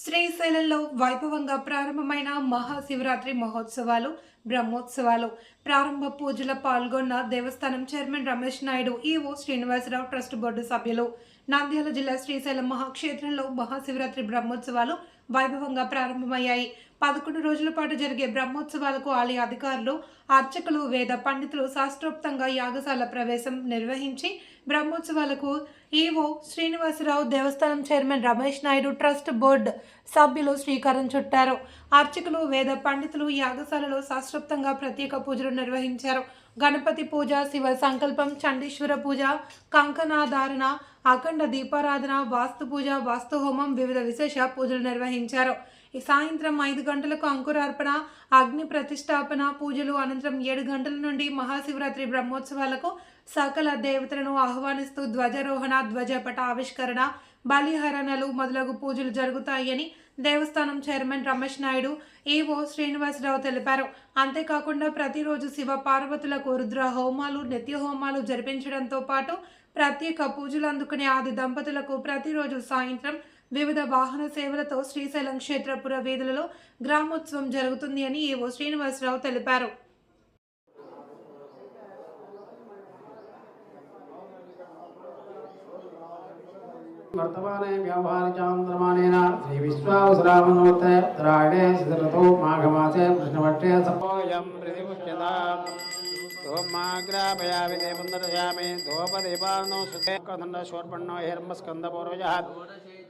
శ్రీశైలంలో వైభవంగా ప్రారంభమైన మహాశివరాత్రి మహోత్సవాలు, బ్రహ్మోత్సవాలు ప్రారంభ పూజల పాల్గొన్న దేవస్థానం chairman Ramesh Naidu, EO Srinivasarao, trust board సభ్యులు. నంద్యాల జిల్లా శ్రీశైలం మహాక్షేత్రంలో మహాశివరాత్రి బ్రహ్మోత్సవాలు వైభవంగా ప్రారంభమయ్యాయి. 11 రోజుల పాటు జరిగే బ్రహ్మోత్సవాలకు ఆలయ అధికారులు, అర్చకులు, వేద పండితులు శాస్త్రోక్తంగా యాగశాల ప్రవేశం నిర్వహించి బ్రహ్మోత్సవాలకు ఈవో శ్రీనివాసరావు, దేవస్థానం chairman Ramesh Naidu, trust board సభ్యులు శ్రీకారం చుట్టారు. అర్చకులు, వేద పండితులు యాగశాలలో శాస్త్రోక్తంగా ప్రత్యేక పూజలు నిర్వహించారు. గణపతి పూజ, శివ సంకల్పం, చండీశ్వర పూజ, కంకణాధారణ, అఖండ దీపారాధన, వాస్తు పూజ, వాస్తు హోమం, వివిధ విశేష పూజలు నిర్వహించారు. ఈ సాయంత్రం 5 గంటలకు అంకురార్పణ, అగ్ని ప్రతిష్టాపన పూజలు, అనంతరం 7 గంటల నుండి మహాశివరాత్రి బ్రహ్మోత్సవాలకు సకల దేవతలను ఆహ్వానిస్తూ ధ్వజారోహణ, ధ్వజపట ఆవిష్కరణ, బలిహరణలు మొదలగు పూజలు జరుగుతాయని దేవస్థానం చైర్మన్ రమేష్ నాయుడు, ఈవో శ్రీనివాసరావు తెలిపారు. అంతేకాకుండా ప్రతిరోజు శివ పార్వతులకు రుద్ర హోమాలు, నిత్య హోమాలు జరిపించడంతో పాటు ప్రత్యేక పూజలు అందుకునే ఆది దంపతులకు ప్రతిరోజు సాయంత్రం వివిధ వాహన సేవలతో శ్రీశైలం క్షేత్రపుర వీధులలో గ్రామోత్సవం జరుగుతుంది అని ఈవో శ్రీనివాసరావు తెలిపారు. वर्तमाने व्यवहारिचान्द्रमाणेन श्री विश्वावसुरामनोत्तरे उत्तरायणे शरतो माघमासे कृष्णपक्षे सपोयं प्रतिपुष्यताम् धूमाग्रापयामि देवन्दर्शयामि धूपदीपानो सुते कदण्डशोर्पण्णो हिरण्मस्कन्दपूर्वजः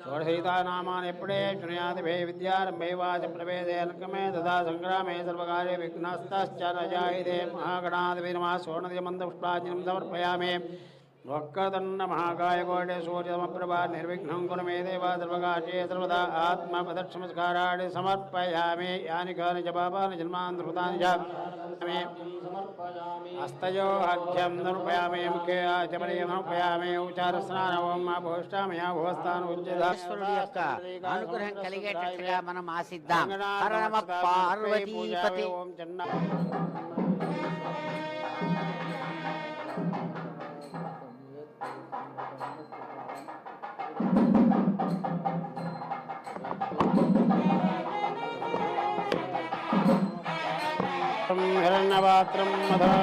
षोडशैतानामानि एपडे शृणुयादिभे विद्यारम्भे वाच प्रवेदे नकमे तथा सङ्ग्रामे सर्वकार्ये विघ्नस्तश्च न जायते महागणाधिपे नमः स्वर्णदिमन्तपुष्पाञ्जलिं समर्पयामि वक्रतुण्ड महाकाय कोटि सूर्यसमप्रभा निर्विघ्नं कुरु मे देव सर्वकार्ये सर्वदा आत्मप्रदक्षिणमस्काराणि समर्पयामि यानि कानि च पापानि जन्मानि कृतानि च हस्तयो अर्घ्यं समर्पयामि मुखे आचमनीयं समर्पयामि उपचारस्नानं भूष्टामि भूस्थान ఈశ్వరుడి యొక్క అనుగ్రహం కలిగేటట్లుగా మనం ఆశిద్దాం. హర నమః పార్వతీపతి. ఓం చన్న हिरण्यपात्रं मधा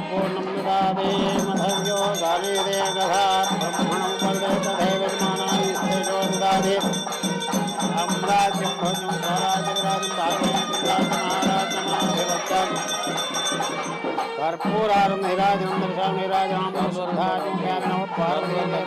पूर्णं ददाति मधव्यो गालीरे गधा ब्रह्मणं वन्दे तथैव यजमानायस्तेजो ददाति साम्राज्यं भोजं स्वराज्यविराजं भागवतं कर्पूरारं निराजनं दर्शनं निराजनं शुद्धाजं व्यामिनो पार्वती